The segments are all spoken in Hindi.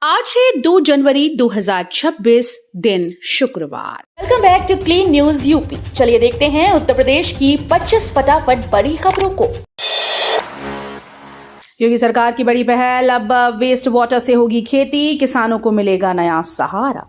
आज है 2 जनवरी 2026 दिन शुक्रवार। Welcome back to clean news UP. चलिए देखते हैं उत्तर प्रदेश की 25 फटाफट बड़ी खबरों को। योगी सरकार की बड़ी पहल, अब वेस्ट वाटर से होगी खेती, किसानों को मिलेगा नया सहारा।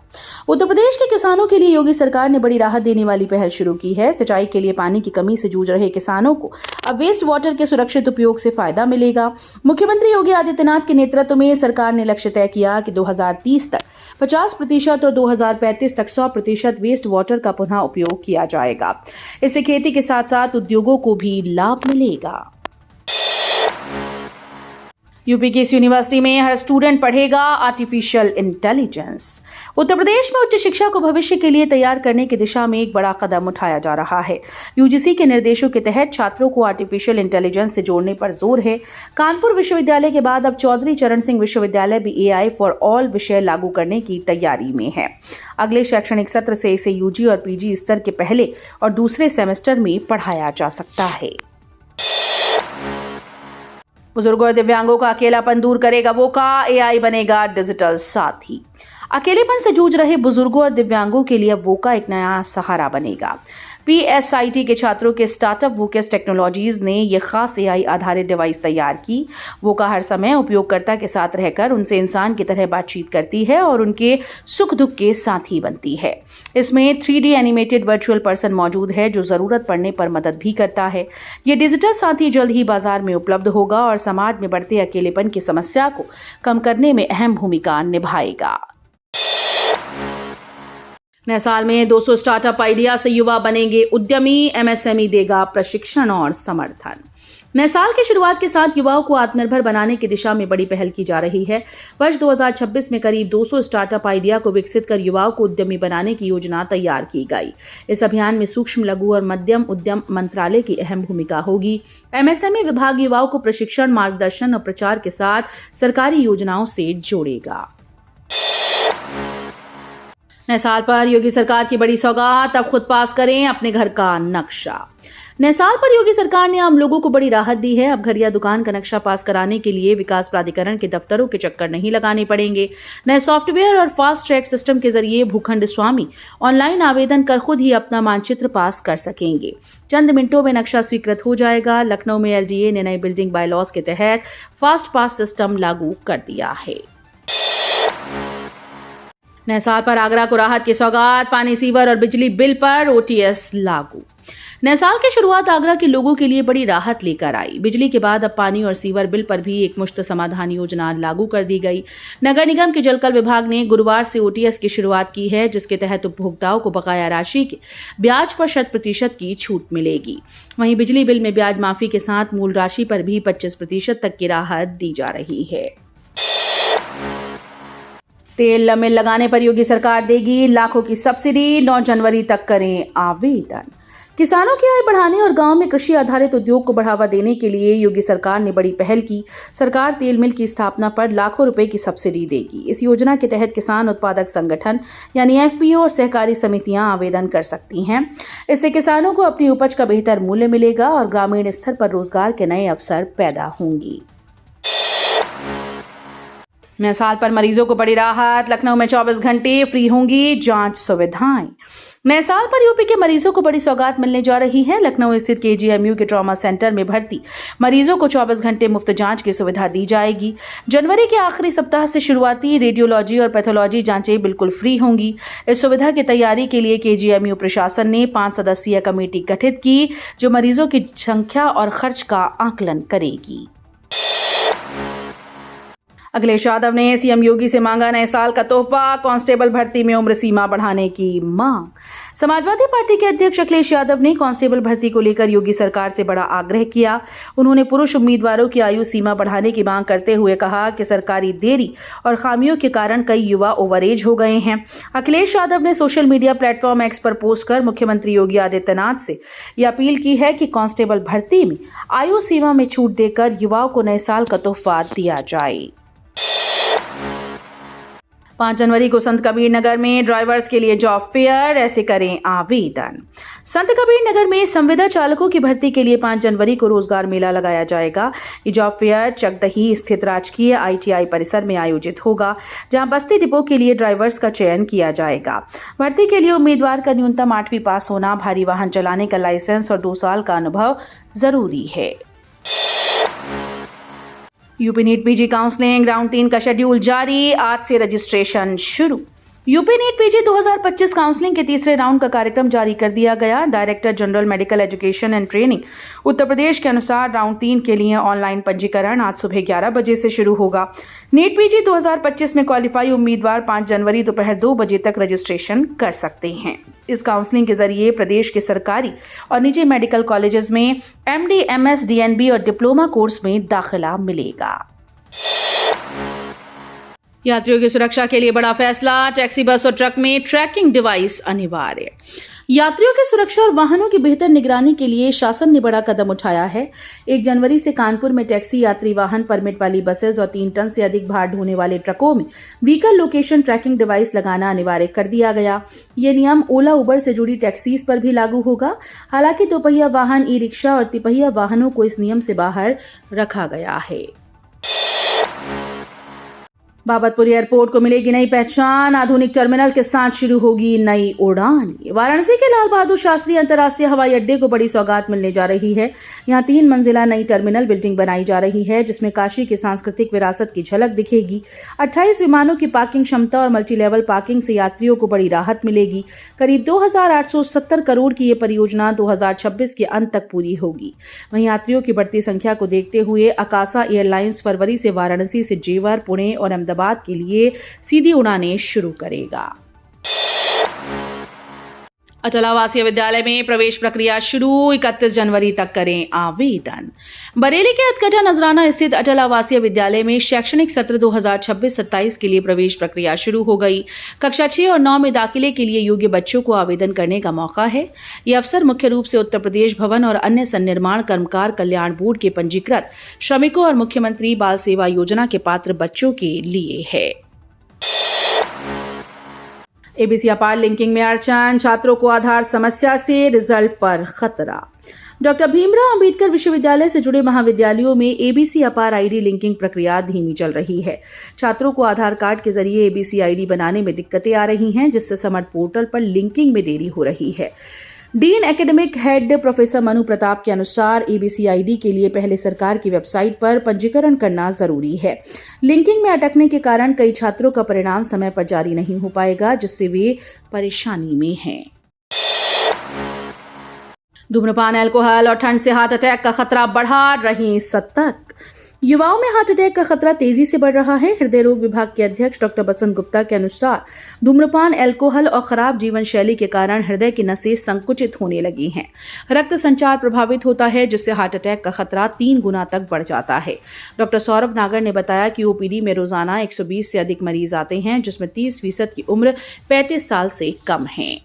उत्तर प्रदेश के किसानों के लिए योगी सरकार ने बड़ी राहत देने वाली पहल शुरू की है। सिंचाई के लिए पानी की कमी से जूझ रहे किसानों को अब वेस्ट वाटर के सुरक्षित उपयोग से फायदा मिलेगा। मुख्यमंत्री योगी आदित्यनाथ के नेतृत्व में सरकार ने लक्ष्य तय किया कि 2030 तक 50% और 2035 तक 100% वेस्ट वाटर का पुनः उपयोग किया जाएगा। इससे खेती के साथ साथ उद्योगों को भी लाभ मिलेगा। यूपी की इस यूनिवर्सिटी में हर स्टूडेंट पढ़ेगा आर्टिफिशियल इंटेलिजेंस। उत्तर प्रदेश में उच्च शिक्षा को भविष्य के लिए तैयार करने की दिशा में एक बड़ा कदम उठाया जा रहा है। यूजीसी के निर्देशों के तहत छात्रों को आर्टिफिशियल इंटेलिजेंस से जोड़ने पर जोर है। कानपुर विश्वविद्यालय के बाद अब चौधरी चरण सिंह विश्वविद्यालय भी AI फॉर ऑल विषय लागू करने की तैयारी में है। अगले शैक्षणिक सत्र से इसे यूजी और पीजी स्तर के पहले और दूसरे सेमेस्टर में पढ़ाया जा सकता है। बुजुर्गों और दिव्यांगों का अकेलापन दूर करेगा वोका, AI बनेगा डिजिटल साथी। अकेलेपन से जूझ रहे बुजुर्गों और दिव्यांगों के लिए वोका एक नया सहारा बनेगा। PSIT के छात्रों के स्टार्टअप वोकेस टेक्नोलॉजीज ने यह खास AI आधारित डिवाइस तैयार की। वोका हर समय उपयोगकर्ता के साथ रहकर उनसे इंसान की तरह बातचीत करती है और उनके सुख दुख के साथी बनती है। इसमें 3D एनिमेटेड वर्चुअल पर्सन मौजूद है जो जरूरत पड़ने पर मदद भी करता है। यह डिजिटल साथी जल्द ही बाजार में उपलब्ध होगा और समाज में बढ़ते अकेलेपन की समस्या को कम करने में अहम भूमिका निभाएगा। नए साल में 200 स्टार्टअप आइडिया से युवा बनेंगे उद्यमी, MSME देगा प्रशिक्षण और समर्थन। नए साल की शुरुआत के साथ युवाओं को आत्मनिर्भर बनाने की दिशा में बड़ी पहल की जा रही है। वर्ष 2026 में करीब 200 स्टार्टअप आइडिया को विकसित कर युवाओं को उद्यमी बनाने की योजना तैयार की गई। इस अभियान में सूक्ष्म, लघु और मध्यम उद्यम मंत्रालय की अहम भूमिका होगी। MSME विभाग युवाओं को प्रशिक्षण, मार्गदर्शन और प्रचार के साथ सरकारी योजनाओं से जोड़ेगा। नए साल पर योगी सरकार की बड़ी सौगात, अब खुद पास करें अपने घर का नक्शा। नए साल पर योगी सरकार ने आम लोगों को बड़ी राहत दी है। अब घर या दुकान का नक्शा पास कराने के लिए विकास प्राधिकरण के दफ्तरों के चक्कर नहीं लगाने पड़ेंगे। नए सॉफ्टवेयर और फास्ट ट्रैक सिस्टम के जरिए भूखंड स्वामी ऑनलाइन आवेदन कर खुद ही अपना मानचित्र पास कर सकेंगे। चंद मिनटों में नक्शा स्वीकृत हो जाएगा। लखनऊ में LDA ने नए बिल्डिंग बायलॉज के तहत फास्ट पास सिस्टम लागू कर दिया है। नए साल पर आगरा को राहत की सौगात, पानी, सीवर और बिजली बिल पर OTS लागू। नए साल की शुरुआत आगरा के लोगों के लिए बड़ी राहत लेकर आई। बिजली के बाद अब पानी और सीवर बिल पर भी एक मुश्त समाधान योजना लागू कर दी गई। नगर निगम के जलकल विभाग ने गुरुवार से OTS की शुरुआत की है, जिसके तहत उपभोक्ताओं को बकाया राशि के ब्याज पर 100% की छूट मिलेगी। वहीं बिजली बिल में ब्याज माफी के साथ मूल राशि पर भी 25% तक की राहत दी जा रही है। तेल मिल लगाने पर योगी सरकार देगी लाखों की सब्सिडी, 9 जनवरी तक करें आवेदन। किसानों की आय बढ़ाने और गांव में कृषि आधारित उद्योग को बढ़ावा देने के लिए योगी सरकार ने बड़ी पहल की। सरकार तेल मिल की स्थापना पर लाखों रुपए की सब्सिडी देगी। इस योजना के तहत किसान उत्पादक संगठन यानी FPO और सहकारी समितियां आवेदन कर सकती हैं। इससे किसानों को अपनी उपज का बेहतर मूल्य मिलेगा और ग्रामीण स्तर पर रोजगार के नए अवसर पैदा होंगी। नए साल पर मरीजों को बड़ी राहत, लखनऊ में 24 घंटे फ्री होंगी जांच सुविधाएं। नए साल पर यूपी के मरीजों को बड़ी सौगात मिलने जा रही है। लखनऊ स्थित KGMU के ट्रॉमा सेंटर में भर्ती मरीजों को 24 घंटे मुफ्त जांच की सुविधा दी जाएगी। जनवरी के आखिरी सप्ताह से शुरुआती रेडियोलॉजी और पैथोलॉजी जांचें बिल्कुल फ्री होंगी। इस सुविधा की तैयारी के लिए KGMU प्रशासन ने 5 सदस्यीय कमेटी गठित की, जो मरीजों की संख्या और खर्च का आकलन करेगी। अखिलेश यादव ने CM योगी से मांगा नए साल का तोहफा, कांस्टेबल भर्ती में उम्र सीमा बढ़ाने की मांग। समाजवादी पार्टी के अध्यक्ष अखिलेश यादव ने कांस्टेबल भर्ती को लेकर योगी सरकार से बड़ा आग्रह किया। उन्होंने पुरुष उम्मीदवारों की आयु सीमा बढ़ाने की मांग करते हुए कहा कि सरकारी देरी और खामियों के कारण कई युवा ओवरएज हो गए हैं। अखिलेश यादव ने सोशल मीडिया प्लेटफॉर्म X पर पोस्ट कर मुख्यमंत्री योगी आदित्यनाथ से यह अपील की है कि कांस्टेबल भर्ती में आयु सीमा में छूट देकर युवाओं को नए साल का तोहफा दिया जाए। 5 जनवरी को संत कबीर नगर में ड्राइवर्स के लिए जॉब फेयर, ऐसे करें आवेदन। संत कबीर नगर में संविदा चालकों की भर्ती के लिए 5 जनवरी को रोजगार मेला लगाया जाएगा। ये जॉब फेयर चकदही स्थित राजकीय ITI परिसर में आयोजित होगा, जहां बस्ती डिपो के लिए ड्राइवर्स का चयन किया जाएगा। भर्ती के लिए उम्मीदवार का न्यूनतम 8वीं पास होना, भारी वाहन चलाने का लाइसेंस और 2 साल का अनुभव जरूरी है। UP NEET PG counselling round 3 का शेड्यूल जारी, आज से रजिस्ट्रेशन शुरू। यूपी नीट PG 2025 काउंसलिंग के तीसरे राउंड का कार्यक्रम जारी कर दिया गया। Director general medical education and training Uttar Pradesh के अनुसार राउंड 3 के लिए ऑनलाइन पंजीकरण आज सुबह 11 बजे से शुरू होगा। नीट PG 2025 में क्वालिफाई उम्मीदवार 5 जनवरी दोपहर 2 बजे तक रजिस्ट्रेशन कर सकते हैं। इस काउंसलिंग के जरिए प्रदेश के सरकारी और निजी मेडिकल कॉलेजेस में MD, MS, DNB और डिप्लोमा कोर्स में दाखिला मिलेगा। यात्रियों की सुरक्षा के लिए बड़ा फैसला, टैक्सी, बस और ट्रक में ट्रैकिंग डिवाइस अनिवार्य। यात्रियों की सुरक्षा और वाहनों की बेहतर निगरानी के लिए शासन ने बड़ा कदम उठाया है। 1 जनवरी से कानपुर में टैक्सी, यात्री वाहन, परमिट वाली बसेस और 3 टन से अधिक भार ढोने वाले ट्रकों में व्हीकल लोकेशन ट्रैकिंग डिवाइस लगाना अनिवार्य कर दिया गया। ये नियम ओला, उबर से जुड़ी टैक्सीज पर भी लागू होगा। हालांकि 2 पहिया वाहन, ई-रिक्शा और तिपहिया वाहनों को इस नियम से बाहर रखा गया है। बाबतपुर एयरपोर्ट को मिलेगी नई पहचान, आधुनिक टर्मिनल के साथ शुरू होगी नई उड़ान। वाराणसी के लाल बहादुर शास्त्री अंतर्राष्ट्रीय हवाई अड्डे को बड़ी सौगात मिलने जा रही है। यहां 3 मंजिला नई टर्मिनल बिल्डिंग बनाई जा रही है, जिसमें काशी की सांस्कृतिक विरासत की झलक दिखेगी। 28 विमानों की पार्किंग क्षमता और मल्टी लेवल पार्किंग से यात्रियों को बड़ी राहत मिलेगी। करीब 2870 करोड़ की ये परियोजना 2026 के अंत तक पूरी होगी। वहीं यात्रियों की बढ़ती संख्या को देखते हुए अकासा एयरलाइंस फरवरी से वाराणसी से जेवर, पुणे और अहमदाबाद के लिए सीधी उड़ानें शुरू करेगा। अटल आवासीय विद्यालय में प्रवेश प्रक्रिया शुरू, 31 जनवरी तक करें आवेदन। बरेली के अतकटा नजराना स्थित अटल आवासीय विद्यालय में शैक्षणिक सत्र 2026-27 के लिए प्रवेश प्रक्रिया शुरू हो गई। कक्षा 6 और 9 में दाखिले के लिए योग्य बच्चों को आवेदन करने का मौका है। ये अवसर मुख्य रूप से उत्तर प्रदेश भवन और अन्य सन्निर्माण कर्मकार कल्याण बोर्ड के पंजीकृत श्रमिकों और मुख्यमंत्री बाल सेवा योजना के पात्र बच्चों के लिए है। ABC अपार लिंकिंग में अड़चन, छात्रों को आधार समस्या से रिजल्ट पर खतरा। डॉक्टर भीमराव अंबेडकर विश्वविद्यालय से जुड़े महाविद्यालयों में ABC अपार ID लिंकिंग प्रक्रिया धीमी चल रही है। छात्रों को आधार कार्ड के जरिए ABC ID बनाने में दिक्कतें आ रही हैं, जिससे समर्थ पोर्टल पर लिंकिंग में देरी हो रही है। Dean academic head professor Manu Pratap के अनुसार ABC ID के लिए पहले सरकार की वेबसाइट पर पंजीकरण करना जरूरी है। लिंकिंग में अटकने के कारण कई छात्रों का परिणाम समय पर जारी नहीं हो पाएगा, जिससे वे परेशानी में हैं। धूम्रपान, अल्कोहल और ठंड से हार्ट अटैक का खतरा बढ़ा, रहें सतर्क। युवाओं में हार्ट अटैक का खतरा तेजी से बढ़ रहा है। हृदय रोग विभाग के अध्यक्ष डॉक्टर बसंत गुप्ता के अनुसार धूम्रपान, अल्कोहल और खराब जीवन शैली के कारण हृदय की नसें संकुचित होने लगी हैं। रक्त संचार प्रभावित होता है, जिससे हार्ट अटैक का खतरा 3 गुना तक बढ़ जाता है। डॉक्टर सौरभ नागर ने बताया कि OPD में रोजाना 120 से अधिक मरीज आते हैं, जिसमें 30% की उम्र 35 साल से कम है।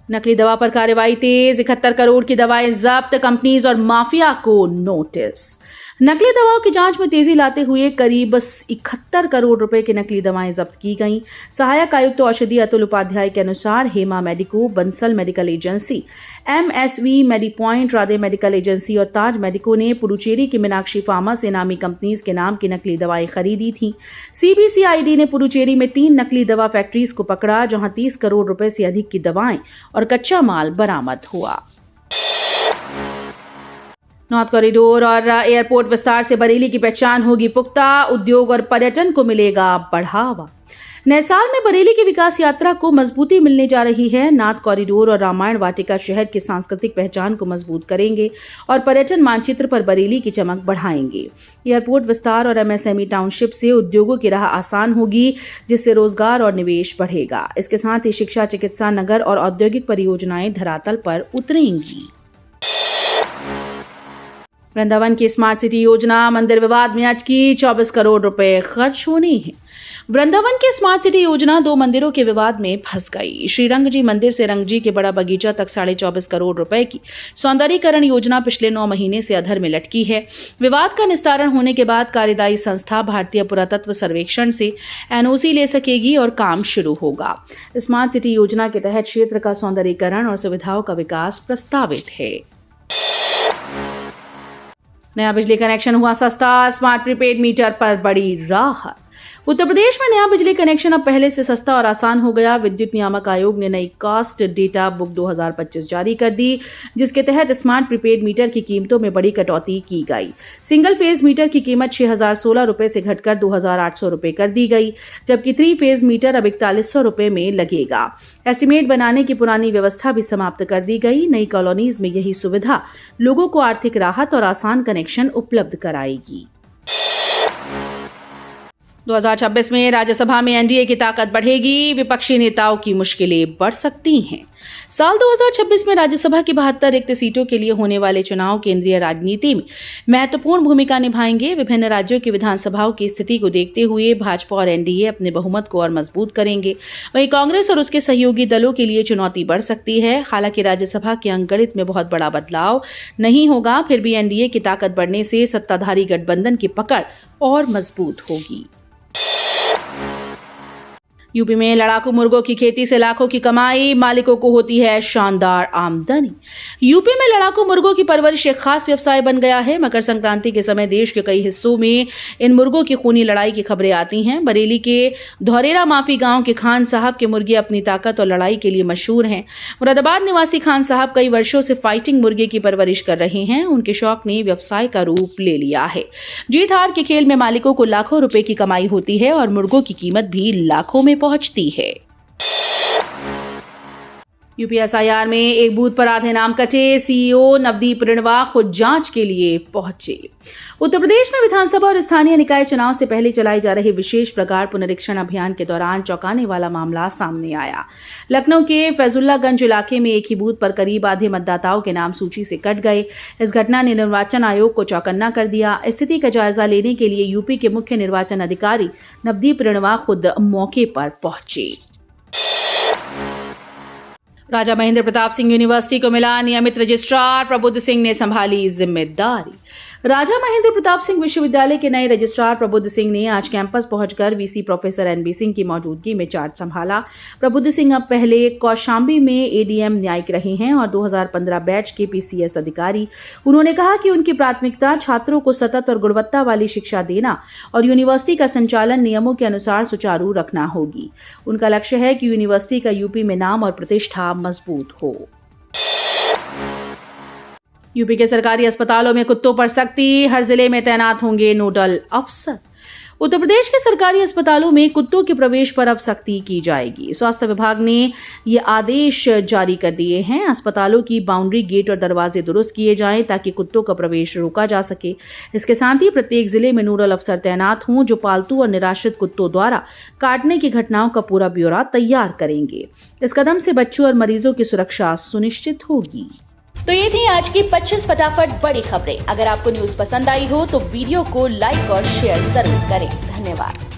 नकली दवा पर कार्रवाई तेज, 71 करोड़ की दवाएं जब्त, कंपनीज और माफिया को नोटिस। नकली दवाओं की जांच में तेजी लाते हुए करीब 71 करोड़ रुपए की नकली दवाएं जब्त की गईं। सहायक आयुक्त औषधि अतुल उपाध्याय के अनुसार Hema medico, Bansal medical agency, MSV medipoint, Radhe medical agency और ताज मेडिको ने पुडुचेरी की मीनाक्षी फार्मा से नामी कंपनीज के नाम की नकली दवाएं खरीदी थी। CBCID ने पुडुचेरी में 3 नकली दवा फैक्ट्रीज को पकड़ा, जहां 30 करोड़ रुपए से अधिक की दवाएं और कच्चा माल बरामद हुआ। नॉर्थ कॉरिडोर और एयरपोर्ट विस्तार से बरेली की पहचान होगी पुख्ता, उद्योग और पर्यटन को मिलेगा बढ़ावा। नए साल में बरेली की विकास यात्रा को मजबूती मिलने जा रही है। नॉर्थ कॉरिडोर और रामायण वाटिका शहर की सांस्कृतिक पहचान को मजबूत करेंगे और पर्यटन मानचित्र पर बरेली की चमक बढ़ाएंगे। एयरपोर्ट विस्तार और MSME टाउनशिप से उद्योगों की राह आसान होगी, जिससे रोजगार और निवेश बढ़ेगा। इसके साथ ही शिक्षा, चिकित्सा, नगर और औद्योगिक परियोजनाएं धरातल पर उतरेंगी। वृंदावन की स्मार्ट सिटी योजना मंदिर विवाद में अटकी, 24 करोड़ रुपए खर्च होने हैं। वृंदावन की स्मार्ट सिटी योजना 2 मंदिरों के विवाद में फंस गई। श्रीरंग जी मंदिर से रंगजी के बड़ा बगीचा तक 24.5 करोड़ रुपए की सौंदर्यीकरण योजना पिछले 9 महीने से अधर में लटकी है। विवाद का निस्तारण होने के बाद कार्यदायी संस्था भारतीय पुरातत्व सर्वेक्षण से एनओसी ले सकेगी और काम शुरू होगा। स्मार्ट सिटी योजना के तहत क्षेत्र का सौंदर्यीकरण और सुविधाओं का विकास प्रस्तावित है। नया बिजली कनेक्शन हुआ सस्ता, स्मार्ट प्रीपेड मीटर पर बड़ी राहत। उत्तर प्रदेश में नया बिजली कनेक्शन अब पहले से सस्ता और आसान हो गया। विद्युत नियामक आयोग ने नई कॉस्ट डेटा बुक 2025 जारी कर दी, जिसके तहत स्मार्ट प्रीपेड मीटर की कीमतों में बड़ी कटौती की गई। सिंगल फेज मीटर की कीमत 6,016 रुपए से घटकर 2,800 रुपए कर दी गई, जबकि 3 फेज मीटर अब 4100 रुपए में लगेगा। एस्टीमेट बनाने की पुरानी व्यवस्था भी समाप्त कर दी गई। नई कॉलोनीज में यही सुविधा लोगों को आर्थिक राहत और आसान कनेक्शन उपलब्ध कराएगी। 2026 में राज्यसभा में एनडीए की ताकत बढ़ेगी, विपक्षी नेताओं की मुश्किलें बढ़ सकती हैं। साल 2026 में राज्यसभा की 72 रिक्त सीटों के लिए होने वाले चुनाव केंद्रीय राजनीति में महत्वपूर्ण भूमिका निभाएंगे। विभिन्न राज्यों की विधानसभाओं की स्थिति को देखते हुए भाजपा और एनडीए अपने बहुमत को और मजबूत करेंगे। वहीं कांग्रेस और उसके सहयोगी दलों के लिए चुनौती बढ़ सकती है। हालांकि राज्यसभा के अंकगणित में बहुत बड़ा बदलाव नहीं होगा, फिर भी एनडीए की ताकत बढ़ने से सत्ताधारी गठबंधन की पकड़ और मजबूत होगी। यूपी में लड़ाकू मुर्गों की खेती से लाखों की कमाई, मालिकों को होती है शानदार आमदनी। यूपी में लड़ाकू मुर्गों की परवरिश एक खास व्यवसाय बन गया है। मकर संक्रांति के समय देश के कई हिस्सों में इन मुर्गों की खूनी लड़ाई की खबरें आती हैं। बरेली के धौरेरा माफी गांव के खान साहब के मुर्गे अपनी ताकत और लड़ाई के लिए मशहूर हैं। मुरादाबाद निवासी खान साहब कई वर्षों से फाइटिंग मुर्गे की परवरिश कर रहे हैं। उनके शौक ने व्यवसाय का रूप ले लिया है। जीत हार के खेल में मालिकों को लाखों रुपए की कमाई होती है और मुर्गों की कीमत भी लाखों में पहुंचती है। यूपीएसआईआर में एक बूथ पर आधे नाम कटे, सीईओ नवदीप रिणवा खुद जांच के लिए पहुंचे। उत्तर प्रदेश में विधानसभा और स्थानीय निकाय चुनाव से पहले चलाए जा रहे विशेष प्रगाढ़ पुनरीक्षण अभियान के दौरान चौंकाने वाला मामला सामने आया। लखनऊ के फैजुल्लागंज इलाके में एक ही बूथ पर करीब आधे मतदाताओं के नाम सूची से कट गए। इस घटना ने निर्वाचन आयोग को चौकन्ना कर दिया। स्थिति का जायजा लेने के लिए यूपी के मुख्य निर्वाचन अधिकारी नवदीप रिणवा खुद मौके पर पहुंचे। राजा महेंद्र प्रताप सिंह यूनिवर्सिटी को मिला नियमित रजिस्ट्रार, प्रबुद्ध सिंह ने संभाली जिम्मेदारी। राजा महेंद्र प्रताप सिंह विश्वविद्यालय के नए रजिस्ट्रार प्रबुद्ध सिंह ने आज कैंपस पहुंचकर वीसी प्रोफेसर एनबी सिंह की मौजूदगी में चार्ज संभाला। प्रबुद्ध सिंह अब पहले कौशाम्बी में एडीएम न्यायिक रहे हैं और 2015 बैच के पीसीएस अधिकारी। उन्होंने कहा कि उनकी प्राथमिकता छात्रों को सतत और गुणवत्ता वाली शिक्षा देना और यूनिवर्सिटी का संचालन नियमों के अनुसार सुचारू रखना होगी। उनका लक्ष्य है कि यूनिवर्सिटी का यूपी में नाम और प्रतिष्ठा मजबूत हो। यूपी के सरकारी अस्पतालों में कुत्तों पर सख्ती, हर जिले में तैनात होंगे नोडल अफसर। उत्तर प्रदेश के सरकारी अस्पतालों में कुत्तों के प्रवेश पर अब सख्ती की जाएगी। स्वास्थ्य विभाग ने ये आदेश जारी कर दिए हैं। अस्पतालों की बाउंड्री, गेट और दरवाजे दुरुस्त किए जाएं ताकि कुत्तों का प्रवेश रोका जा सके। इसके साथ ही प्रत्येक जिले में नोडल अफसर तैनात हों जो पालतू और निराश्रित कुत्तों द्वारा काटने की घटनाओं का पूरा ब्यौरा तैयार करेंगे। इस कदम से बच्चों और मरीजों की सुरक्षा सुनिश्चित होगी। तो ये थी आज की 25 फटाफट बड़ी खबरें। अगर आपको न्यूज पसंद आई हो तो वीडियो को लाइक और शेयर जरूर करें। धन्यवाद।